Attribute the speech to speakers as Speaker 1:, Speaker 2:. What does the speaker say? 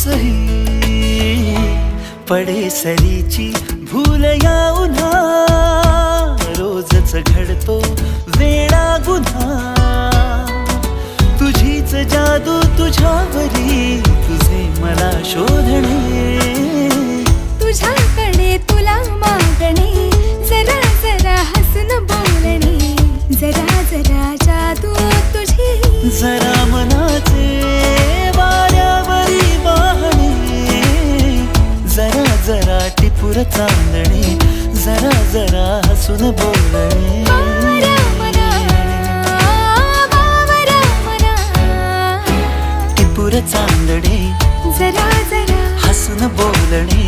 Speaker 1: पाऊसही पडे सरीची भूल या उन्हा रोजच घडतो वेडा गुन्हा तुझीच जादू तुझ्यावरी तुझे मला शोधणे
Speaker 2: तुझ्याकडे तुला मागणे जरा जरा हसून बोलणे जरा जरा जादू तुझी
Speaker 1: जरा मनाचे वाऱ्यावरी वाहणे जरा जरा टिपूर चांदणे जरा जरा हसून बोलणे टिपूर चांदणे
Speaker 2: जरा जरा
Speaker 1: हसून बोलणे